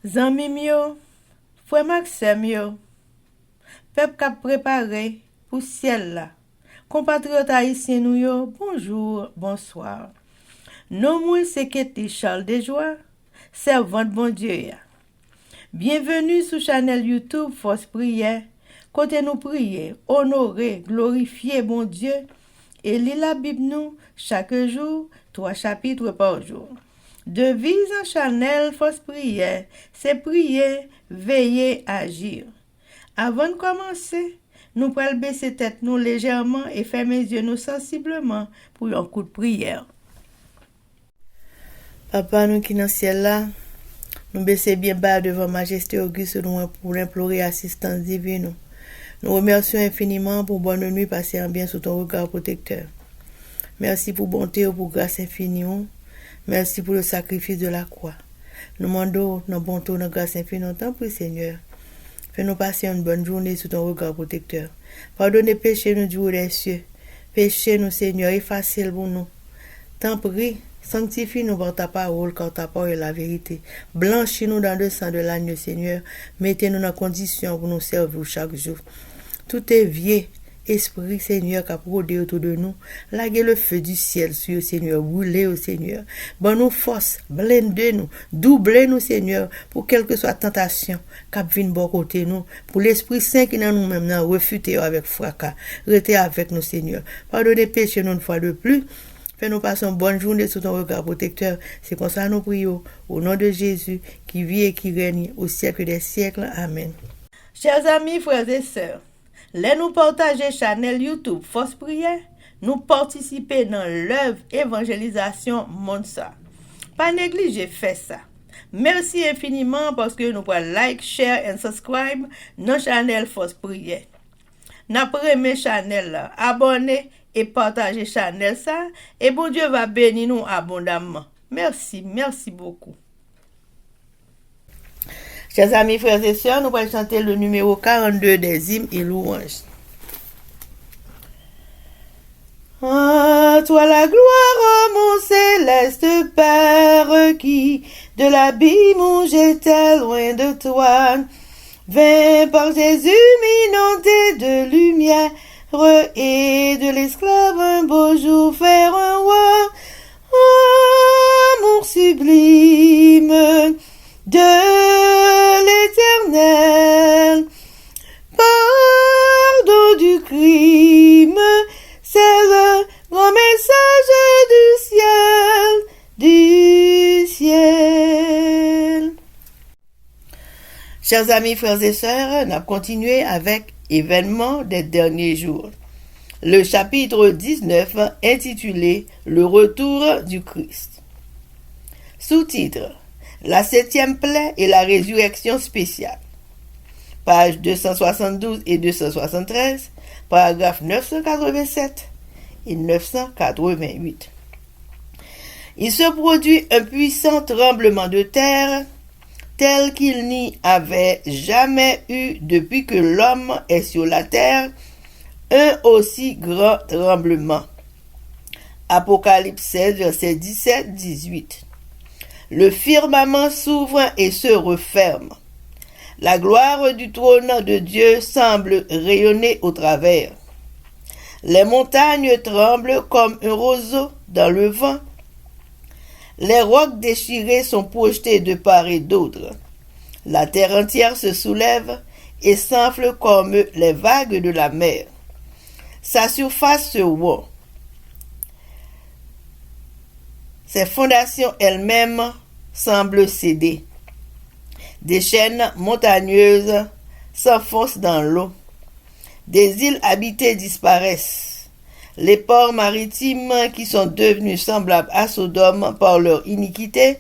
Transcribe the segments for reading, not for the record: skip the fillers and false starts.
Zanmim yo, frère Maxime yo, peuple k'ap préparé pour ciel là. Compatriotes haïtiens nous yo, bonjour, bonsoir. Non moi c'est Ketty Charles Desjoie, servante bon Dieu ya. Bienvenue sur channel YouTube Force Prière, côté nous prier, honorer, glorifier bon Dieu et lire la Bible nous chaque jour, 3 chapitres par jour. Devise en channel Force Prière, c'est prier, veiller, agir. Avant de commencer, nous pouvons baisser tête nous légèrement et fermer les yeux nous sensiblement pour un coup de prière. Papa nous qui dans le ciel là, nous baissons bien bas devant Majesté Auguste nous pour implorer assistance divine. Nous remercions infiniment pour bonne nuit passée en bien sous ton regard protecteur. Merci pour bonté et pour grâce infinie. Merci pour le sacrifice de la croix. Nous demandons nos bonté, nos grâce infinie, tant pour Seigneur. Fais-nous passer une bonne journée sous ton regard protecteur. Pardonnez péché nous du haut des cieux. Péché nous, Seigneur, effacez-le pour nous. Tant prie, sanctifie-nous par ta parole, car ta parole est la vérité. Blanchis-nous dans le sang de l'agneau, Seigneur. Mettez-nous dans condition pour nous servir chaque jour. Tout est vieux. Esprit, Seigneur, qui a brodé autour de nous, laguez le feu du ciel sur le Seigneur, brûlez au Seigneur. Bon nous force, blendez-nous, doublez-nous, Seigneur, pour quelle que soit tentation, cap vienne bon côté nous, pour l'Esprit Saint qui dans nous-mêmes, refutez avec fracas, restez avec nous, Seigneur. Pardonnez péché nous une fois de plus. Fais-nous passer une bonne journée sous ton regard protecteur. C'est comme ça nous prions, au nom de Jésus, qui vit et qui règne au siècle des siècles. Amen. Chers amis, frères et sœurs, les nous partager channel YouTube Force Prière, nous participer dans l'œuvre évangélisation Monsa. Pas négliger faire ça. Merci infiniment parce que nous pouvons like, share et subscribe dans channel Force Prière. N'après mes channel là, abonnez et partagez channel ça et bon Dieu va bénir nous abondamment. Merci beaucoup. Chers amis, frères et sœurs, nous allons chanter le numéro 42 des hymnes et louanges. À toi la gloire, mon céleste Père, qui de l'abîme où j'étais loin de toi, vint par Jésus m'inonder de lumière et de l'esclave un beau jour faire un roi. Amour sublime de l'Éternel, pardon du crime, c'est le grand message du ciel. Chers amis, frères et sœurs, on a continué avec événements des derniers jours. Le chapitre 19 intitulé Le retour du Christ. Sous-titre: La 7e plaie et la résurrection spéciale. Pages 272 et 273, paragraphes 987 et 988. Il se produit un puissant tremblement de terre, tel qu'il n'y avait jamais eu depuis que l'homme est sur la terre, un aussi grand tremblement. Apocalypse 16, versets 17-18. Le firmament s'ouvre et se referme. La gloire du trône de Dieu semble rayonner au travers. Les montagnes tremblent comme un roseau dans le vent. Les rocs déchirés sont projetés de part et d'autre. La terre entière se soulève et s'enfle comme les vagues de la mer. Sa surface se rompt. Ses fondations elles-mêmes semblent céder. Des chaînes montagneuses s'enfoncent dans l'eau. Des îles habitées disparaissent. Les ports maritimes qui sont devenus semblables à Sodome par leur iniquité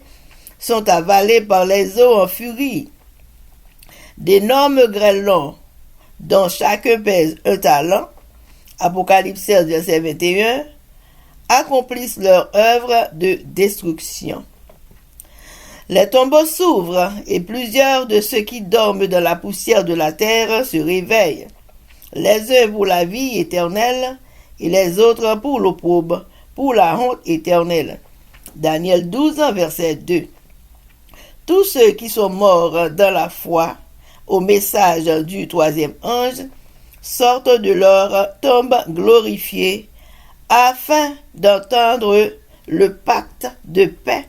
sont avalés par les eaux en furie. D'énormes grêlons, dont chacun pèse un talent, Apocalypse 16, verset 21, accomplissent leur œuvre de destruction. Les tombeaux s'ouvrent et plusieurs de ceux qui dorment dans la poussière de la terre se réveillent, les uns pour la vie éternelle et les autres pour l'opprobre, pour la honte éternelle. Daniel 12, verset 2. Tous ceux qui sont morts dans la foi au message du troisième ange sortent de leur tombe glorifiée afin d'entendre le pacte de paix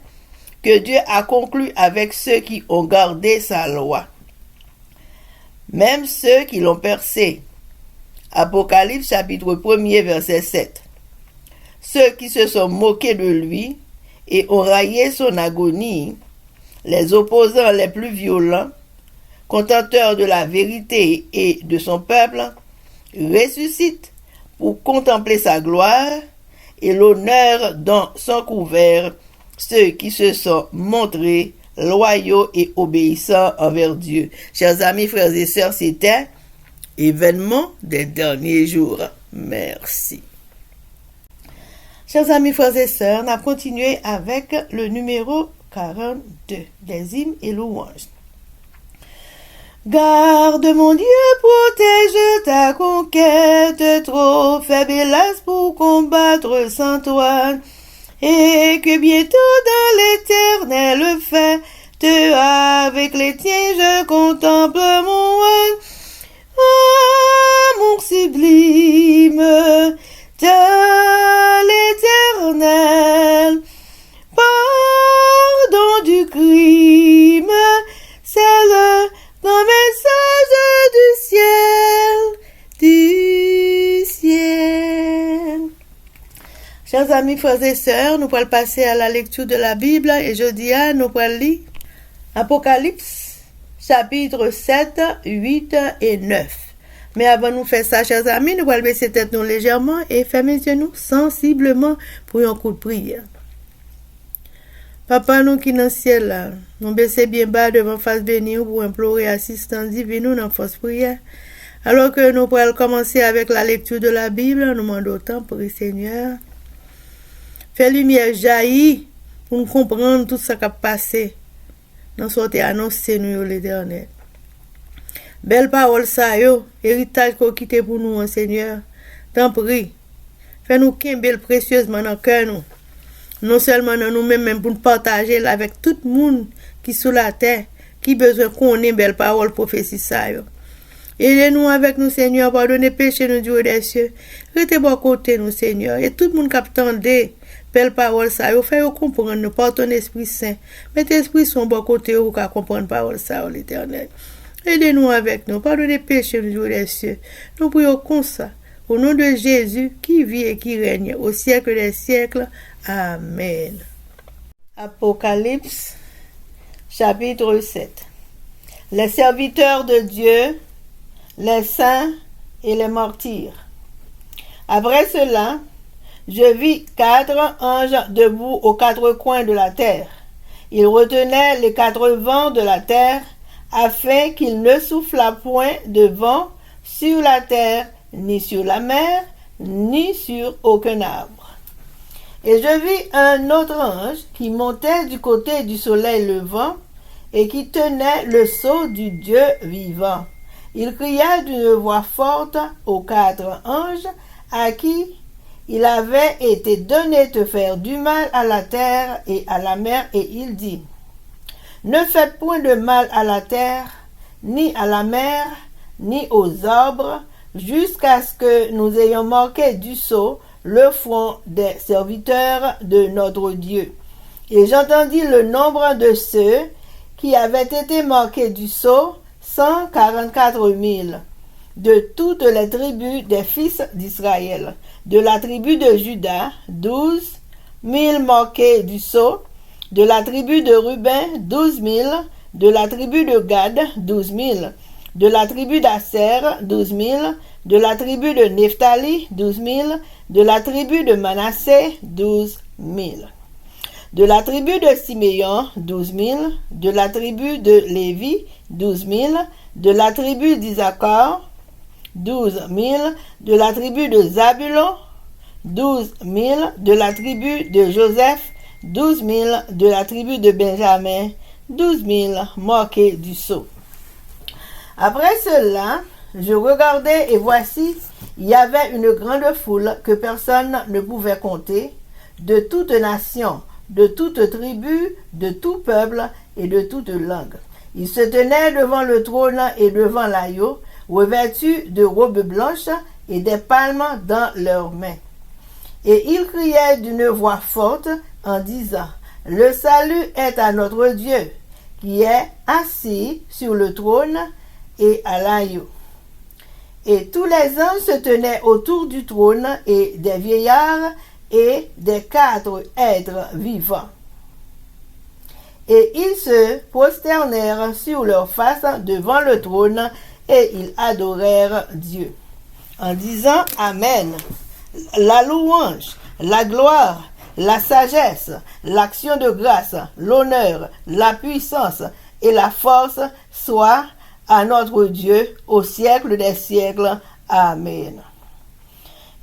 que Dieu a conclu avec ceux qui ont gardé sa loi, même ceux qui l'ont percé. Apocalypse chapitre 1er verset 7. Ceux qui se sont moqués de lui et ont raillé son agonie, les opposants les plus violents, contenteurs de la vérité et de son peuple, ressuscitent pour contempler sa gloire et l'honneur dont sont couverts ceux qui se sont montrés loyaux et obéissants envers Dieu. Chers amis, frères et sœurs, c'était événement des derniers jours. Merci. Chers amis, frères et sœurs, on a continué avec le numéro 42 des hymnes et louanges. Garde mon Dieu, protège ta conquête, trop faible hélas pour combattre sans toi, et que bientôt dans l'éternel fête, avec les tiens je contemple mon roi. Amour sublime de l'éternel, pardon du crime, c'est le grand message du ciel. Chers amis, frères et sœurs, nous allons passer à la lecture de la Bible et jeudi, nous allons lire Apocalypse, chapitre 7, 8 et 9. Mais avant de nous faire ça, chers amis, nous allons baisser tête nous légèrement et fermer les yeux sensiblement pour un coup de prière. Papa, nous qui dans le ciel, là, nous baissons bien bas devant face bénie pour implorer assistance divine nous dans force prière. Alors que nous pourrons commencer avec la lecture de la Bible, nous demandons autant pour le Seigneur. Fais lumière jaillir pour nous comprendre tout ce qui a passé. Nous sommes annoncés, nous, l'Éternel. Belle parole, ça, héritage qu'on quitte pour nous, Seigneur. T'en prie. Fais-nous qu'un précieusement dans le cœur, nous. Non seulement dans nous-mêmes, mais pour nous partager avec tout le monde qui est sous la terre, qui a besoin qu'on ait belle parole, prophétie, ça, aidez-nous avec nous, Seigneur, pardonnez péché, nous, Dieu des cieux. Restez bon côté, nous, Seigneur. Et tout le monde qui attendait belle parole, ça, fait comprendre, nous, par ton Esprit Saint. Mettez Esprit son bon côté, pour comprendre parole, ça, l'Éternel. Aidez-nous avec nous, pardonnez péché, nous, Dieu des cieux. Nous prions comme ça, au nom de Jésus, qui vit et qui règne au siècle des siècles. Amen. Apocalypse, chapitre 7. Les serviteurs de Dieu, les saints et les martyrs. Après cela, je vis 4 anges debout aux 4 coins de la terre. Ils retenaient les 4 vents de la terre, afin qu'il ne soufflât point de vent sur la terre, ni sur la mer, ni sur aucun arbre. Et je vis un autre ange qui montait du côté du soleil levant et qui tenait le sceau du Dieu vivant. Il cria d'une voix forte aux 4 anges à qui il avait été donné de faire du mal à la terre et à la mer, et il dit: Ne faites point de mal à la terre, ni à la mer, ni aux arbres, jusqu'à ce que nous ayons marqué du sceau le front des serviteurs de notre Dieu. Et j'entendis le nombre de ceux qui avaient été marqués du sceau, 144 000, de toutes les tribus des fils d'Israël. De la tribu de Juda, 12 000 marqués du sceau. De la tribu de Ruben, 12 000. De la tribu de Gad, 12 000. De la tribu d'Aser, 12 000. De la tribu de Nephtali, 12 000. De la tribu de Manassé, 12 000. De la tribu de Siméon, 12 000. De la tribu de Lévi, 12 000. De la tribu d'Isaacar, 12 000. De la tribu de Zabulon, 12 000. De la tribu de Joseph, 12 000. De la tribu de Benjamin, 12 000 marqués du sceau. Après cela, je regardais et voici, il y avait une grande foule que personne ne pouvait compter, de toute nation, de toute tribu, de tout peuple et de toute langue. Ils se tenaient devant le trône et devant l'agneau, revêtus de robes blanches et des palmes dans leurs mains. Et ils criaient d'une voix forte en disant, « Le salut est à notre Dieu, qui est assis sur le trône et à l'agneau. » Et tous les anges se tenaient autour du trône et des vieillards et des 4 êtres vivants. Et ils se prosternèrent sur leurs faces devant le trône et ils adorèrent Dieu, en disant Amen. La louange, la gloire, la sagesse, l'action de grâce, l'honneur, la puissance et la force soient à notre Dieu au siècle des siècles. Amen.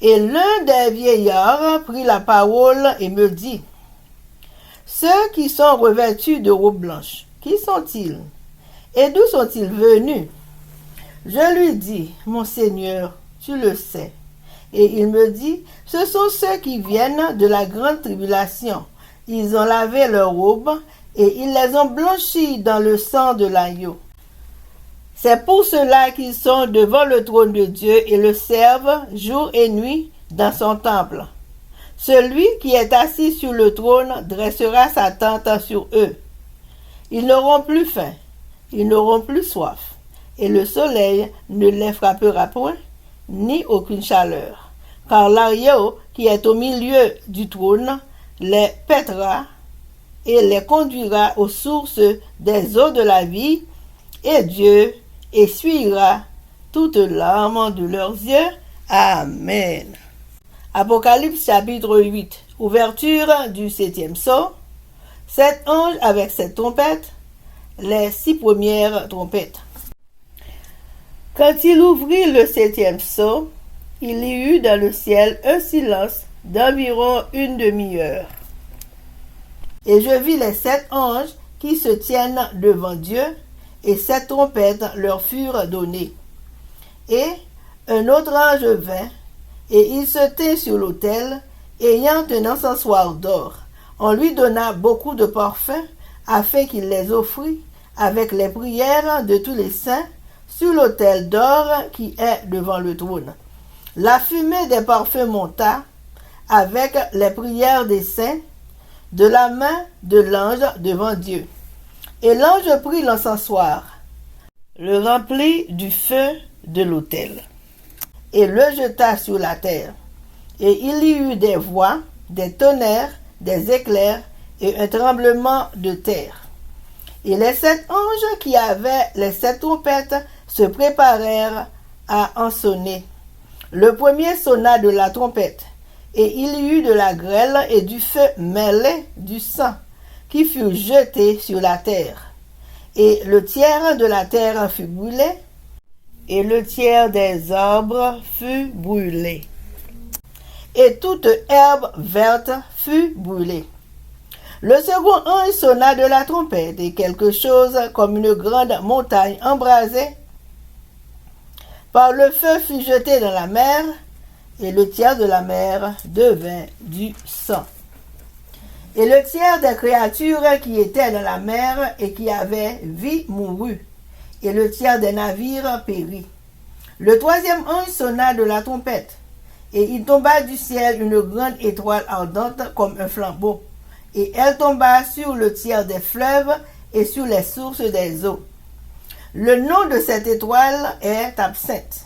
Et l'un des vieillards prit la parole et me dit, ceux qui sont revêtus de robes blanches, qui sont-ils? Et d'où sont-ils venus? Je lui dis, mon Seigneur, tu le sais. Et il me dit, ce sont ceux qui viennent de la grande tribulation. Ils ont lavé leurs robes et ils les ont blanchies dans le sang de l'agneau. C'est pour cela qu'ils sont devant le trône de Dieu et le servent jour et nuit dans son temple. Celui qui est assis sur le trône dressera sa tente sur eux. Ils n'auront plus faim, ils n'auront plus soif, et le soleil ne les frappera point, ni aucune chaleur. Car l'agneau qui est au milieu du trône les paîtra et les conduira aux sources des eaux de la vie, et Dieu essuiera toutes larmes de leurs yeux. Amen. Apocalypse chapitre 8. Ouverture du 7e sceau. 7 anges avec 7 trompettes. Les 6 premières trompettes. Quand il ouvrit le 7e sceau, il y eut dans le ciel un silence d'environ une demi-heure. Et je vis les 7 anges qui se tiennent devant Dieu, et 7 trompettes leur furent données. Et un autre ange vint, et il se tint sur l'autel, ayant un encensoir d'or. On lui donna beaucoup de parfums, afin qu'il les offrît, avec les prières de tous les saints, sur l'autel d'or qui est devant le trône. La fumée des parfums monta, avec les prières des saints, de la main de l'ange devant Dieu. Et l'ange prit l'encensoir, le remplit du feu de l'autel, et le jeta sur la terre. Et il y eut des voix, des tonnerres, des éclairs, et un tremblement de terre. Et les 7 anges qui avaient les 7 trompettes se préparèrent à en sonner. Le premier sonna de la trompette, et il y eut de la grêle et du feu mêlé du sang, qui fut jeté sur la terre. Et le tiers de la terre fut brûlé, et le tiers des arbres fut brûlé. Et toute herbe verte fut brûlée. Le second ange sonna de la trompette, et quelque chose comme une grande montagne embrasée par le feu fut jeté dans la mer, et le tiers de la mer devint du sang. Et le tiers des créatures qui étaient dans la mer et qui avaient vie mourut, et le tiers des navires périt. Le troisième ange sonna de la trompette, et il tomba du ciel une grande étoile ardente comme un flambeau, et elle tomba sur le tiers des fleuves et sur les sources des eaux. Le nom de cette étoile est absinthe.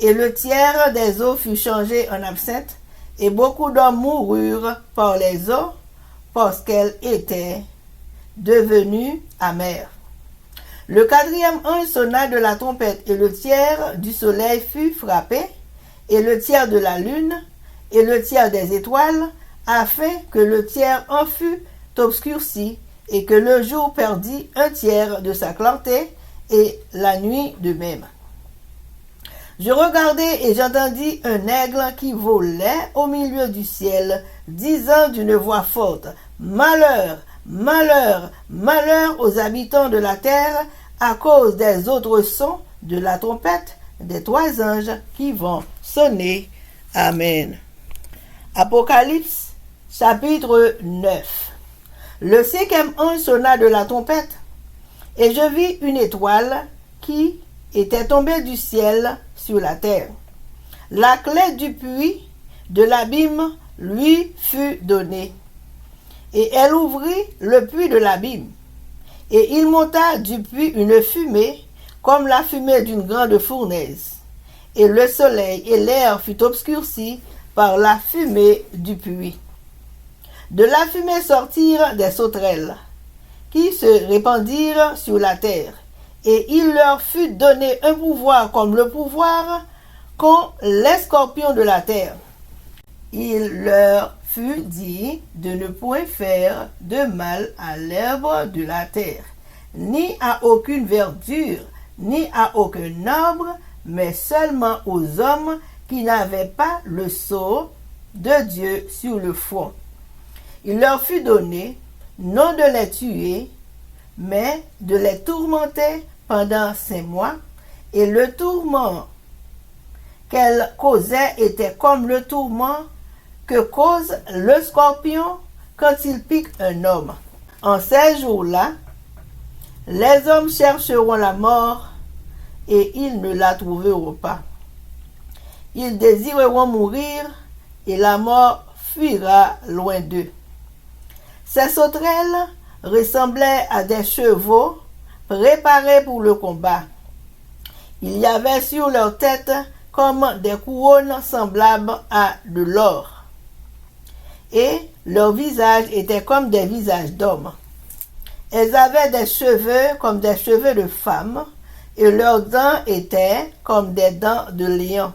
Et le tiers des eaux fut changé en absinthe, et beaucoup d'hommes moururent par les eaux, parce qu'elles étaient devenues amères. Le quatrième ange sonna de la trompette, et le tiers du soleil fut frappé, et le tiers de la lune, et le tiers des étoiles, afin que le tiers en fût obscurci, et que le jour perdit un tiers de sa clarté, et la nuit de même. Je regardai et j'entendis un aigle qui volait au milieu du ciel, disant d'une voix forte, « Malheur, malheur, malheur aux habitants de la terre, à cause des autres sons de la trompette des 3 anges qui vont sonner. » Amen. Apocalypse, chapitre 9. Le cinquième ange sonna de la trompette, et je vis une étoile qui était tombée du ciel sur la terre. La clé du puits de l'abîme lui fut donnée, et elle ouvrit le puits de l'abîme. Et il monta du puits une fumée, comme la fumée d'une grande fournaise. Et le soleil et l'air furent obscurcis par la fumée du puits. De la fumée sortirent des sauterelles, qui se répandirent sur la terre, et il leur fut donné un pouvoir comme le pouvoir qu'ont les scorpions de la terre. Il leur fut dit de ne point faire de mal à l'herbe de la terre, ni à aucune verdure, ni à aucun arbre, mais seulement aux hommes qui n'avaient pas le sceau de Dieu sur le front. Il leur fut donné non de les tuer, mais de les tourmenter pendant 5 mois, et le tourment qu'elle causait était comme le tourment que cause le scorpion quand il pique un homme. En ces jours-là, les hommes chercheront la mort et ils ne la trouveront pas. Ils désireront mourir et la mort fuira loin d'eux. Ces sauterelles ressemblaient à des chevaux préparés pour le combat. Il y avait sur leur tête comme des couronnes semblables à de l'or. Et leurs visages étaient comme des visages d'hommes. Elles avaient des cheveux comme des cheveux de femmes, et leurs dents étaient comme des dents de lion.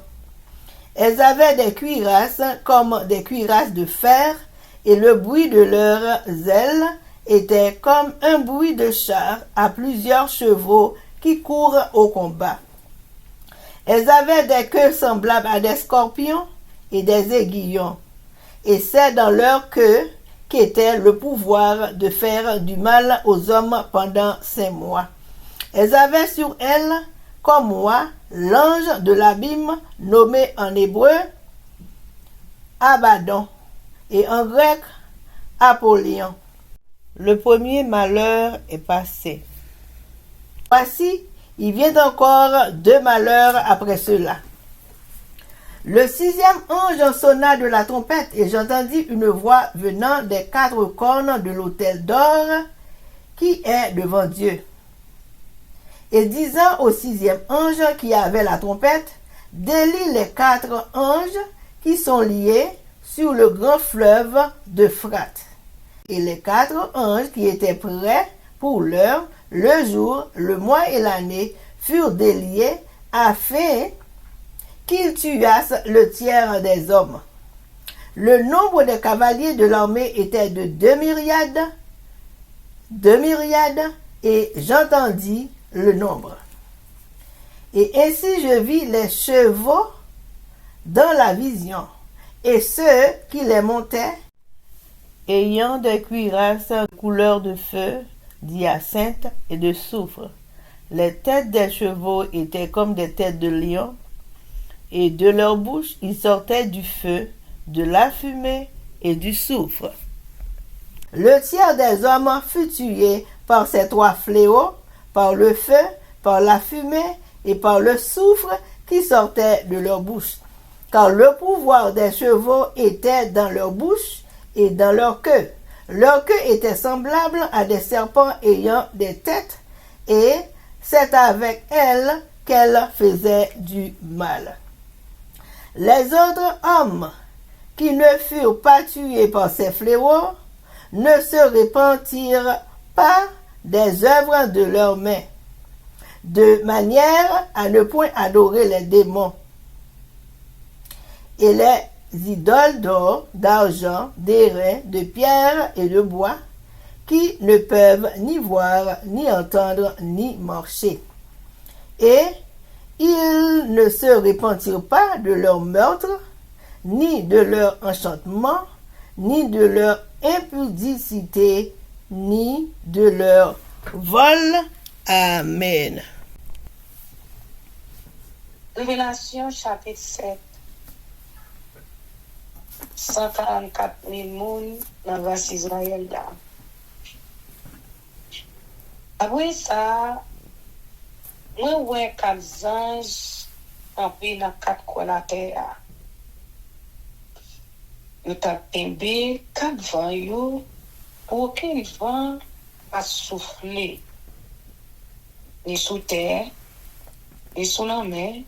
Elles avaient des cuirasses comme des cuirasses de fer, et le bruit de leurs ailes était comme un bruit de char à plusieurs chevaux qui courent au combat. Elles avaient des queues semblables à des scorpions et des aiguillons, et c'est dans leur queue qu'était le pouvoir de faire du mal aux hommes pendant 5 mois. Elles avaient sur elles, comme moi, l'ange de l'abîme, nommé en hébreu Abaddon, et en grec Apollyon. Le premier malheur est passé. Voici, il vient encore 2 malheurs après cela. Le 6e ange sonna de la trompette, et j'entendis une voix venant des 4 cornes de l'autel d'or qui est devant Dieu, et disant au 6e ange qui avait la trompette, délie les 4 anges qui sont liés sur le grand fleuve d'Euphrate. Et les 4 anges qui étaient prêts pour l'heure, le jour, le mois et l'année furent déliés afin qu'ils tuassent le tiers des hommes. Le nombre des cavaliers de l'armée était de 2 myriades, et j'entendis le nombre. Et ainsi je vis les chevaux dans la vision, et ceux qui les montaient, ayant des cuirasses couleur de feu, d'hyacinthe et de soufre. Les têtes des chevaux étaient comme des têtes de lion, et de leur bouche il sortait du feu, de la fumée et du soufre. Le tiers des hommes fut tué par ces 3 fléaux, par le feu, par la fumée et par le soufre qui sortait de leur bouche. Car le pouvoir des chevaux était dans leur bouche et dans leur queue. Leur queue était semblable à des serpents ayant des têtes, et c'est avec elles qu'elles faisaient du mal. Les autres hommes qui ne furent pas tués par ces fléaux ne se repentirent pas des œuvres de leurs mains, de manière à ne point adorer les démons et les idoles d'or, d'argent, d'airain, de pierre et de bois, qui ne peuvent ni voir, ni entendre, ni marcher. Et ils ne se repentirent pas de leur meurtre, ni de leur enchantement, ni de leur impudicité, ni de leur vol. Amen. Révélation chapitre 7. 144 000 moun nan vas Israël là. Après ça, moi, ouais, quatre anges, en plus, dans quatre coins la terre. Yo t'a tombé quatre vents, yo, pour aucun vent a soufflé, ni sous terre, ni sous la mer,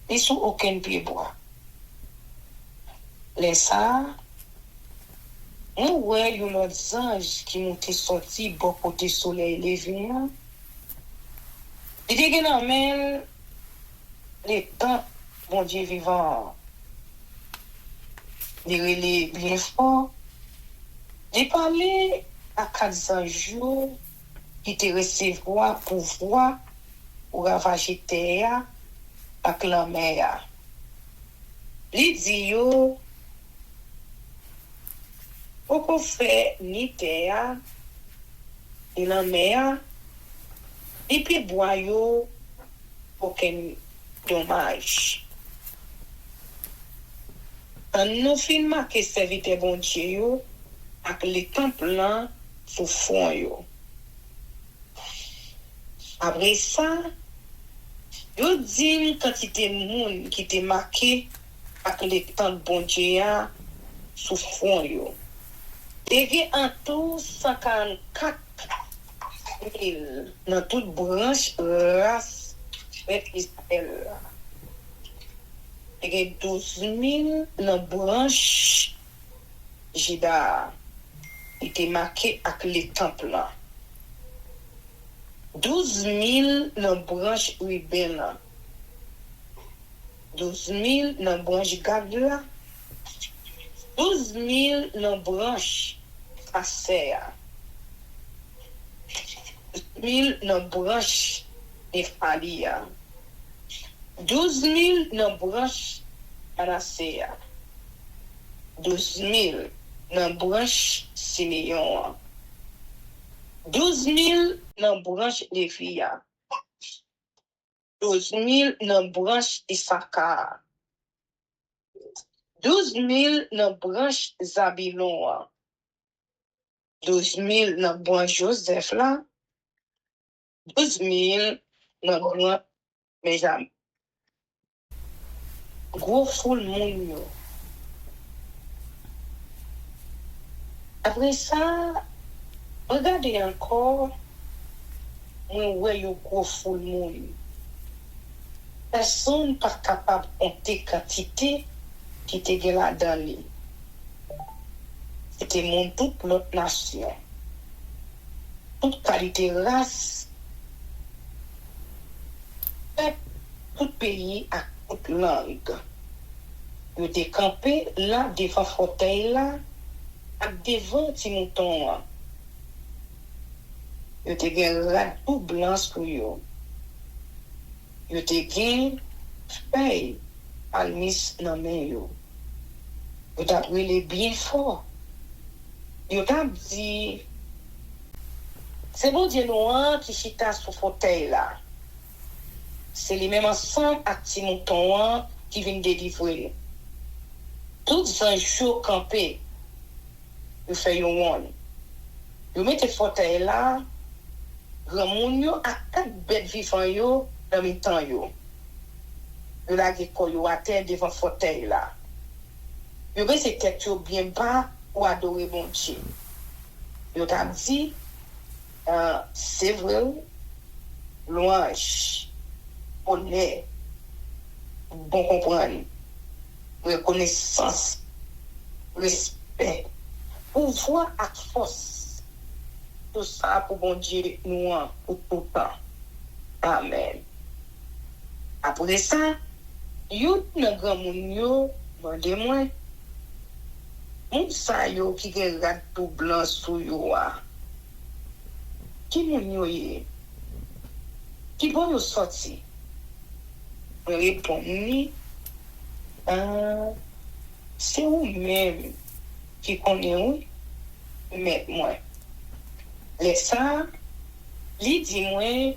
ni sous aucun pied bois. Les ça, moi, ouais, yo l'autre ange qui montait sorti, bon côté soleil levé, il dit que non, mais les temps, bon Dieu vivant, il relait bien fort. J'ai parlé à quatre anges qui te recevoir pour voir, pour ravager terre avec la mer. Il dit yo, pourquoi faire ni terre, ni la mer, et puis boire yo, aucun dommage. En nous filmant que serviteur bon Dieu yo, avec les temples là, sous fond yo. Après ça, yo dit une quantité de monde qui était marqué avec les temples bon Dieu sous fond yo. Et y a en tout 144 000 dans toute branche race Israël. Et y a 12 000 dans branche Juda. Il était marqué avec les temples là. 12 000 dans branche Ruben là. 12 000 dans branche Gad là. 12 000 dans branche Aser. 12 000 dans branche Nephalia. 12 000 dans branche Manasseh. 12 000 dans branche Simeon. 12 000 dans branche Lévi. 12 000 dans branche Issachar. 12 000 dans branche Zabilon. 12 000 dans branche Joseph là. 12 000 dans branche Benjamin. Gros foule moun yo. Après ça, regardez encore, moi ouais yo gros foule moun. Personne pas capable de compter quantité qui était là dans lui. C'était mon toute l'autre nation. Toute qualité race, tout pays à toute langue. Yo étaient campés là devant fauteuil là, ak devant ti mouton là. Yo te gen rat tout blanc sur yo. Yo te gen feuille almis nan men yo. Yo t'a brûlé bien fort. Yo t'a dit, c'est bon Dieu noir qui chita sous fauteuil là. C'est les mêmes ensemble avec ti mouton qui viennent délivrer. Tous un jour campé, yo fait yon one. Yo mette fauteuil là, grand moun yo ak quatre bêtes vivant yo dans même temps yo. Yo la ge ko yo à terre devant fauteuil là. Yo baisse tête yo bien bas ou adorer bon Dieu. Yo t'a dit c'est vrai, louange, honneur, bon comprendre, reconnaissance, respect, pouvoir et force. Tout ça pour bon Dieu nous pour tout le temps. Amen. Après ça, yo nan grand moun yo, mande moi, moun sa yo qui gen rat tout blanc sou yo a. Qui moun yo ye? Qui bon yo sorti? Je réponds ni, c'est ou même qui connaît ou, mais moi. Les ça, li dit moi,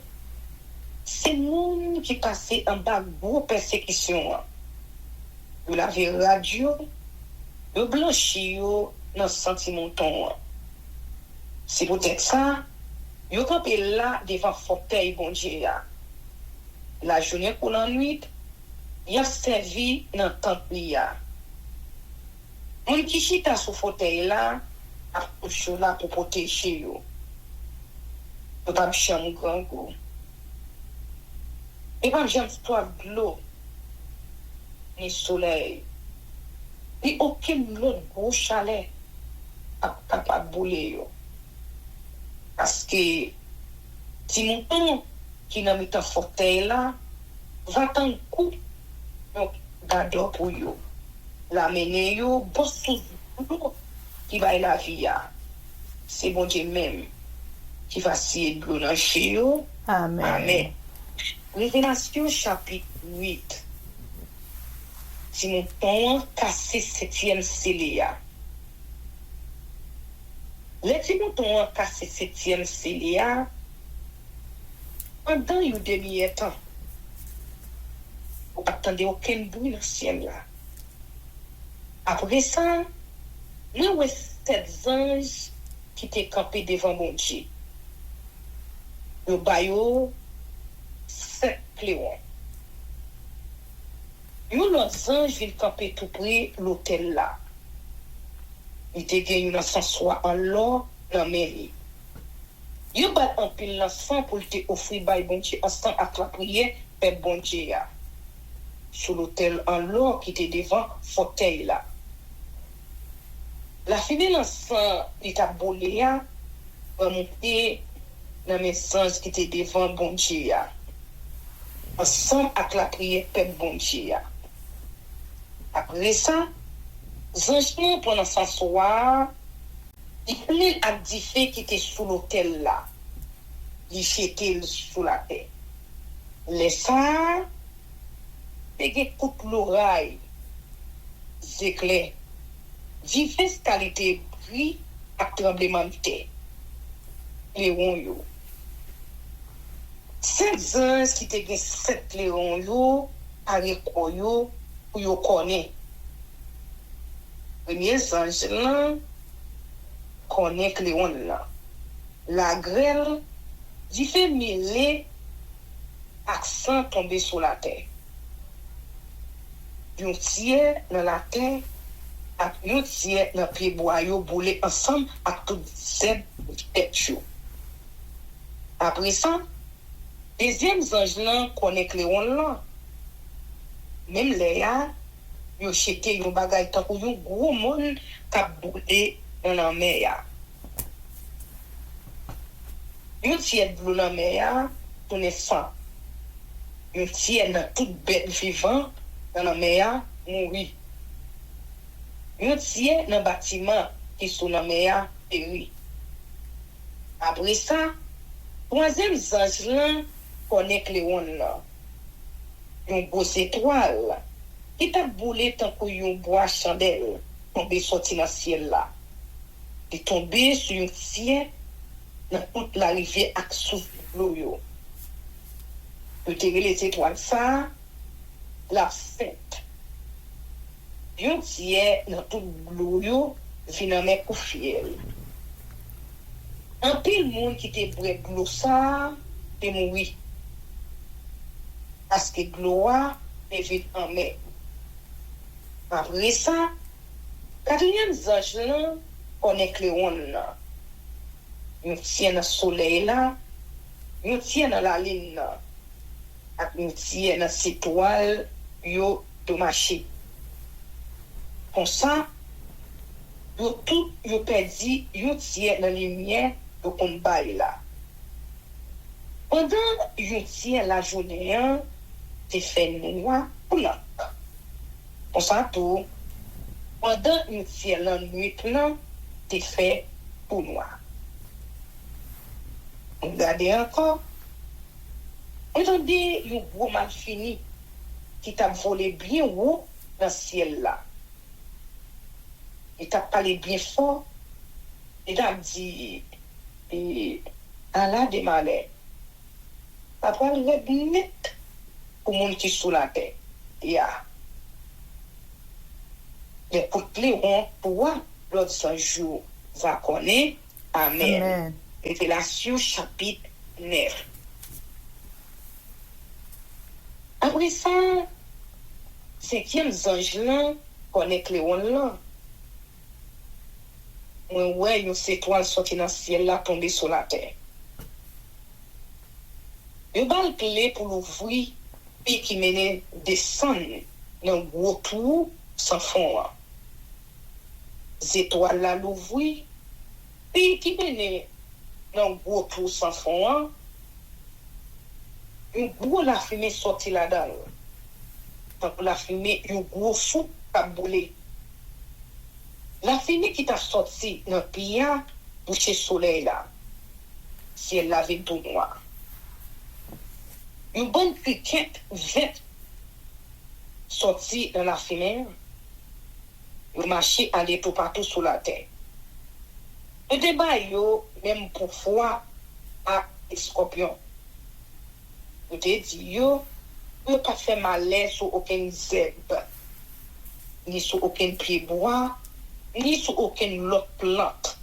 c'est moun qui passait en bas gros persécution. Vous l'avez radio, vous blanchi yo dans sentiment ton. C'est peut-être ça, Yo campé là devant fauteuil bon Dieu ya. La journée pour la nuit, y a servi dans temple ya. Moun qui chita sous fauteuil là, a couché là pour protéger yo. Pour pas chambre grand go. Et pas j'aime soif de l'eau, ni soleil, ni aucun autre gros chalet capable de bouler yo. Parce que si mon temps qui n'a mis un fauteuil là, va t'en coup, donc gado pour yo. La mener yo, bosse sous l'eau qui va la vie ya. C'est bon Dieu même qui va essayer de l'eau dans chez yo. Amen. Amen. Révélation chapitre 8. Si mon temps cassé septième célia. Le si mon temps cassé septième célia, pendant une demi-temps, vous n'attendez aucun bruit dans le ciel là. Après ça, nous avons sept anges qui étaient campés devant mon Dieu. Le baillot, sept cléons. Yon autre ange vient camper tout près l'hôtel là. Il te gagne un s'asseoir en l'or dans la mairie. Yon bat un pile l'enfant pour te offrir by bon Dieu ensemble avec la prière père bon Dieu ya. Sur l'hôtel en l'or qui était devant fauteuil là. La fille l'enfant il t'a bolé ya va monter dans mes sens qui était devant bon Dieu ya. Ensemble avec la prière père bon Dieu ya. Après ça, Zanjman pendant ce soir, il plein à diffé qui était sous l'hôtel là. Il jetait sous la terre. Les ça, il coupe l'oreille, éclairs, diverses qualités bruit à tremblement de terre. Léon yo. Sept anges qui te gen sept léon yo, avec yo, pour yo connaît. Premier ange là, connaît léon là. La grêle, il fait mêler accent tomber sur la terre. Yon tiers dans la terre, ak yon tiers dans pied bois yo boule ensemble avec tout sept tête yo. Après ça, deuxième ange là connaît léon là. Même Léa, yo chete yon bagay tan pou yon gros monde k'ap boule dans la mer ya. Yon tiers bleu dans la mer ya, tourne sang. Yon tiers dans toute bête vivant dans la mer ya, mouri. Yon tiers dans bâtiment qui sont dans la mer ya, péri. Après ça, troisième ange là connaît Léon là. Yon grosse étoile qui t'a boulé tant que yon bois chandelle tombé sorti dans le ciel là. Il tombé sur un ciel dans toute la rivière ak sous l'eau yo. Yo te les étoiles ça la fête. Yon tiers dans toute l'eau yo vient en coup fiel. Un pile monde qui te brek l'eau ça te mouri. Parce que gloire est vite en mer. Après ça, quatrième ange là, connaît Léon là. Yon tient dans le soleil là, yon tient dans la lune là, yon tient dans cette étoile, yon de marcher. Comme ça, yon tout, yon perdu, yon tient dans la lumière de combat là. Pendant yon tient la journée, c'est fait noir ou là. On s'en tout. Pendant une ciel la nuit là, c'est fait pour noir. Regardez encore. Entendez, un gros mal fini qui t'a volé bien haut dans le ciel là. Il t'a parlé bien fort. Il t'a dit, Allah des malais. Après, il est net pour mon qui sous la terre. Ya. Mais pour Léon, pour l'autre jour va connaître. Amen. Amen. Révélation chapitre 9. Après ça, cinquième ange là, connaît Cléon là. Ouais, une étoile sorti dans le ciel là, tombé sur la terre. Yo bal clé pour l'ouvrir, puis qui mène descendre dans le gros trou sans fond. Les étoiles là l'ouvrir, puis qui mène dans le gros trou sans fond. Un gros la fumée sorti là-dedans. Donc la fumée, un gros fou a boulé. La fumée qui t'a sorti dans le pays, bouché soleil là, si elle l'avait tout noir. Une bonne criquette verte sortie dans la fumée, il marchait aller tout partout sur la terre. Le débat, même pour foi à scorpion. Je te dis, yo pas fait malin sur aucun zèbre, ni sur aucun pied bois, ni sur aucune autre plante.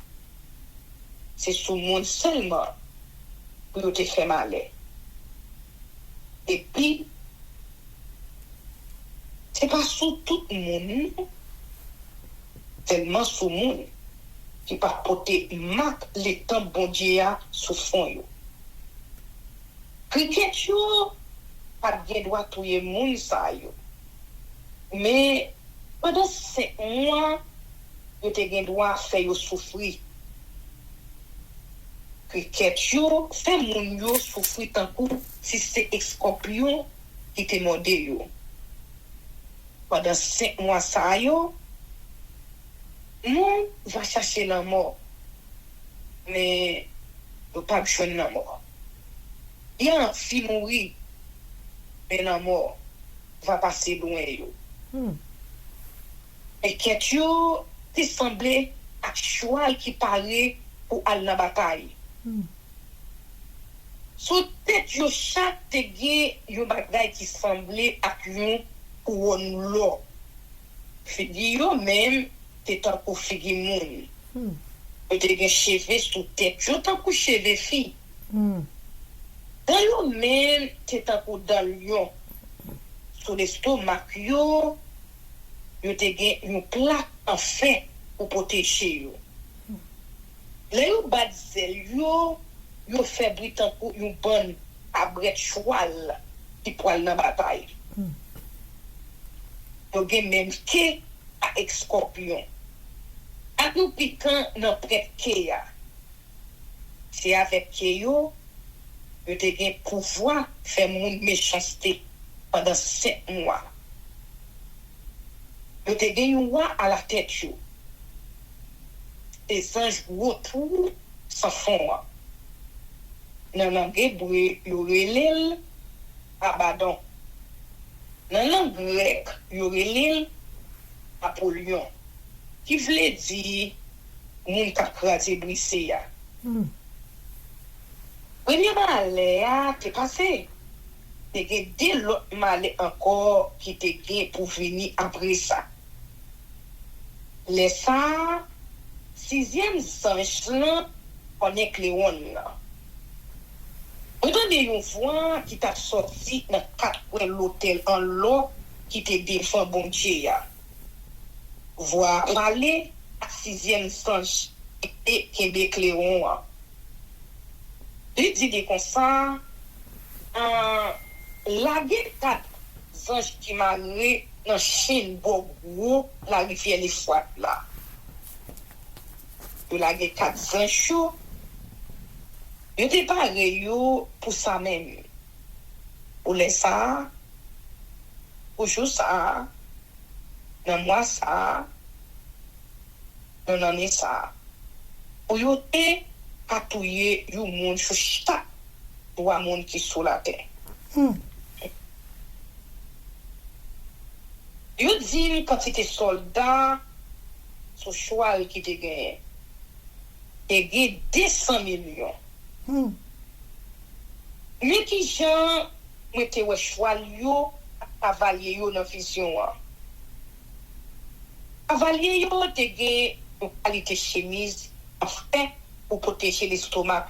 C'est sur le monde seulement pour te faire malin. Et puis, c'est pas sur tout le monde, tellement sur le monde, qui pas porter marque les temps bon Dieu sous fond yo. Cricket yo, pas bien droit touyer moun sa yo. Mais, pendant 5 mois, yo te gen droit faire yo souffrir. Cricket yo, fait moun yo souffrir tant coup si c'est scorpion qui te morde yo. Pendant 5 mois ça yo, moun va chercher la mort. Mais yo pas besoin la mort. Il y a un fille mourir, mais la mort va passer loin yo. Et que yo te semblé à cheval qui paraît pour aller dans la bataille. Sous tête yo chaque te gen yo bagay qui semblait à yon couronne l'or. Figi yo même te tant pour figi moun. Yo te gen cheveux sous tête yo tant pour cheveux fi. Dans yo même te tant pour dans lion. Sous l'estomac yo te gen une plaque en fer pour protéger yo. Là yo bat zel yo fait britan pour une bonne abret cheval qui pour aller dans bataille. Yo gen même ke à scorpion. A nous piquant dans près ke ya. C'est avec ke yo te gen pouvoir faire moun méchanceté pendant 5 mois. Yo te gen yon roi à la tête yo. Les anges retournent sans fond. Dans la langue hébreu, yo relèl Abaddon. Dans la langue grecque, yo relèl Apollyon. Qui veut dire moun ka krasé brisé ya. Premier malé a te passé. Te gen deux l'autre malé encore qui te gen pour venir après ça. Les ça 6e ange là, on est Cléon là. Regardez une voix qui t'a sorti dans 4 coins l'hôtel en l'eau qui te défend bon Dieu. Voix parler à 6e ange et Québec Cléon. Il dit comme ça, la guerre 4 anges qui m'a dans Chine, Bogo, la rivière les fois là. De la guerre 4 ans chaud, je te parle pour ça même. Pour les ça, pour jour ça, dans moi ça, dans l'année ça. Pour yo te appuyer yo monde sur chaque trois monde qui sur la terre. Yo dit quantité soldats sur cheval qui te gagné. Et gagné 200 millions. Mais qui gens mette ouais cheval yo avalier yo dans vision. Avalier yo te gagné une qualité chemise en fait pour protéger l'estomac.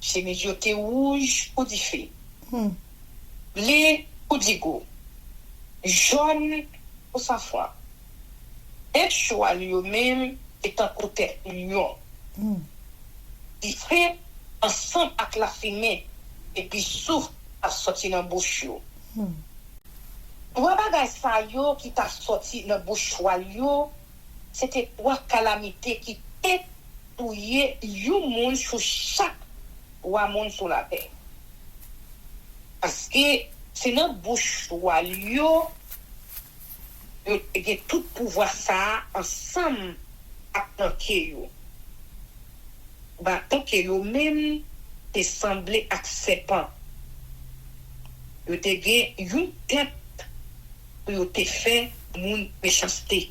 Chemise yo te rouge ou di feu. Bleu ou di go. Jaune ou safran. Et choix yo même est un côté lion. Il fait ensemble avec la fumée et puis souffle a sorti dans bouche yo. Trois bagay sa yo qui t'a sorti dans bouche yo, c'était trois calamités qui touye yon moun sur chaque roi moun sur la terre. Parce que c'est dans bouche yo y a tout pouvoir ça ensemble avec yo. Bah tant que yo même te semblé acceptant. Yo te gen yon tête yo te fait moun méchanceté.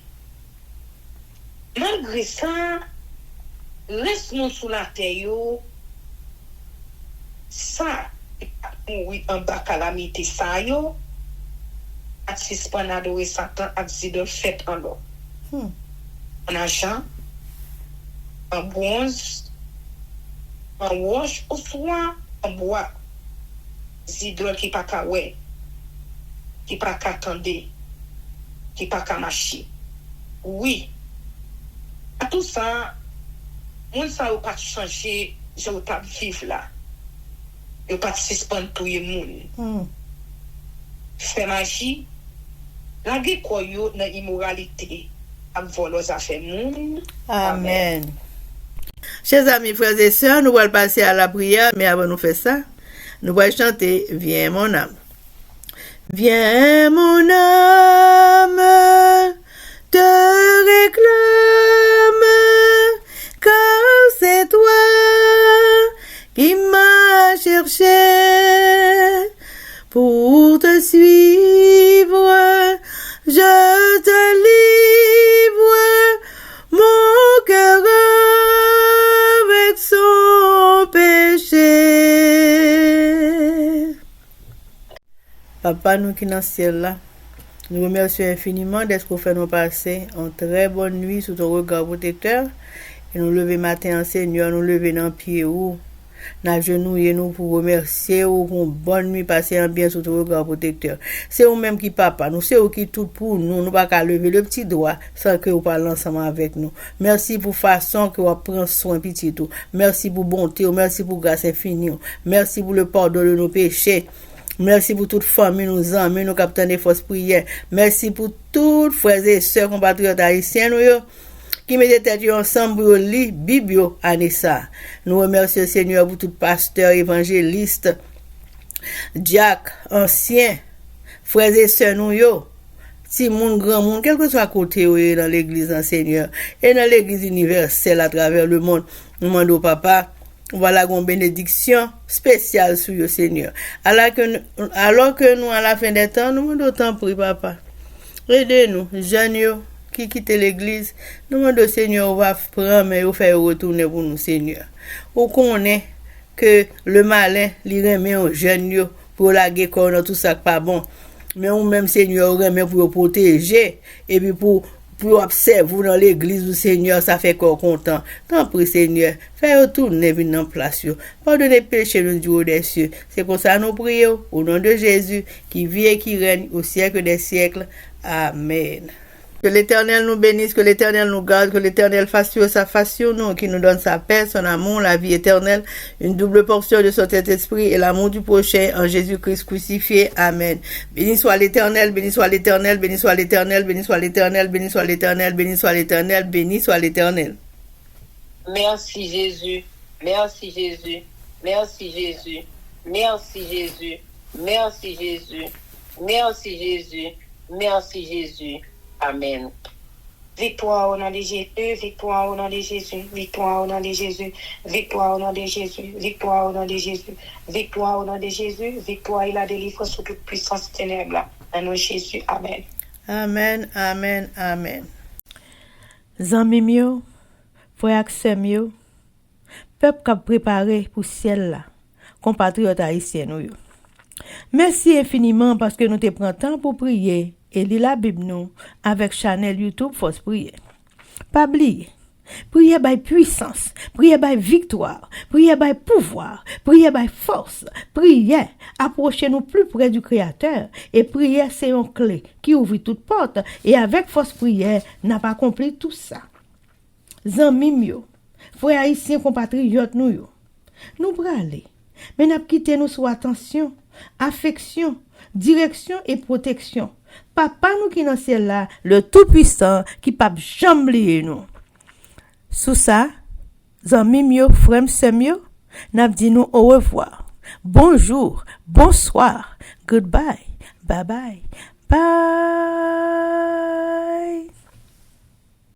Malgré ça, laisse moun sous la terre yo, ça, oui, en bas calamité ça yo, à suspendre adorer Satan, à zidol fait en l'eau. En argent, en bronze, en roche, ou soit en bois. Zidol qui pas ka ouais, qui pas ka tendre, qui pas ka marcher. Oui. À tout ça, moun sa ou pas changer, je ou pas vivre là. Yo pas suspendre tout le monde. Fait magie, la ge koyo dans immoralité, ak volos affaire moun. Amen. Chers amis, frères et sœurs, nous allons passer à la prière, mais avant de faire ça, nous allons chanter Viens mon âme. Viens mon âme, te réclame, car c'est toi qui m'as cherché pour te suivre. Je te livre mon cœur avec son péché. Papa, nous qui dans le ciel là, nous remercions infiniment d'être qu'on fait nous passer en très bonne nuit sous ton regard protecteur. Et nous lever matin, Seigneur, nous lever dans le pied où, nous genouiller nous pour remercier ou pour une bonne nuit passée en bien sous ton regard protecteur. C'est vous-même qui papa, nous c'est vous qui tout pour nous, nous pas qu'à lever le petit doigt sans que vous parlez ensemble avec nous. Merci pour façon que vous prenez soin petit tout. Merci pour bonté, merci pour grâce infinie. Merci pour le pardon de nos péchés. Merci pour toute famille, nos amis, nos capitaines de force prière. Merci pour toutes frères et sœurs compatriotes haïtiens nous qui mettent tête ensemble pour lire Bible année ça. Nous remercions Seigneur pour tout pasteur, évangéliste, diacre, ancien, frères et sœurs nous yo. Si moun grand monde, quel que soit côté dans l'église Seigneur et dans l'église universelle à travers le monde, nous demandons papa. Voilà une bénédiction spéciale sur le Seigneur. Alors que nous, à la fin des temps, nous demandons tant pour papa. Aidez-nous, jeunes qui quittent l'église. Nous demandons Seigneur, on va prendre et faire retourner pour nous, Seigneur. On connaît que le malin, il remet aux jeunes pour la guerre, tout ça pas bon. Mais on même, Seigneur, remet pour protéger et puis pour observer dans l'église du Seigneur, ça fait corps content. Tant pis, Seigneur, fais retourner venir en place. Pardonnez péché le Dieu des cieux. C'est pour ça que nous prions au nom de Jésus, qui vit et qui règne au siècle des siècles. Amen. Que l'Éternel nous bénisse, que l'Éternel nous garde, que l'Éternel fasse sur sa face sur nous, qui nous donne sa paix, son amour, la vie éternelle, une double portion de son Saint-Esprit et l'amour du prochain en Jésus-Christ crucifié. Amen. Béni soit l'Éternel, béni soit l'Éternel, béni soit l'Éternel, béni soit l'Éternel, béni soit l'Éternel, béni soit l'Éternel, béni soit l'Éternel. Merci Jésus, merci Jésus, merci Jésus, merci Jésus, merci Jésus, merci Jésus, merci Jésus. Amen. Victoire au nom de Jésus, victoire au nom de Jésus, victoire au nom de Jésus, victoire au nom de Jésus, victoire au nom de Jésus, victoire au nom de Jésus, victoire et la délivrance sur toute puissance ténèbres. En nom de Jésus, Amen. Amen, amen, amen. Zami mio, frère Axem yo, peuple qui a préparé pour ciel là, compatriotes haïtiens yo. Merci infiniment parce que nous te prenons temps pour prier et lire la Bible nous avec channel YouTube Force Prière. Pas oublier, Prière by puissance, prière by victoire, prière by pouvoir, prière by force, prière. Approchez-nous plus près du Créateur. Et prière, c'est une clé qui ouvre toute porte. Et avec force prière, n'a pas accompli tout ça. Zanmim yo, frères haïtiens compatriotes nous yo. Nous bralé, mais n'a quitté nous sous attention, affection, direction et protection. Papa nous qui dans ciel là, le tout-puissant qui pape jamblier nous. Sous ça, zanmim yo, frère sèm yo, n'a dit nous au revoir. Bonjour, bonsoir, goodbye, bye bye, bye.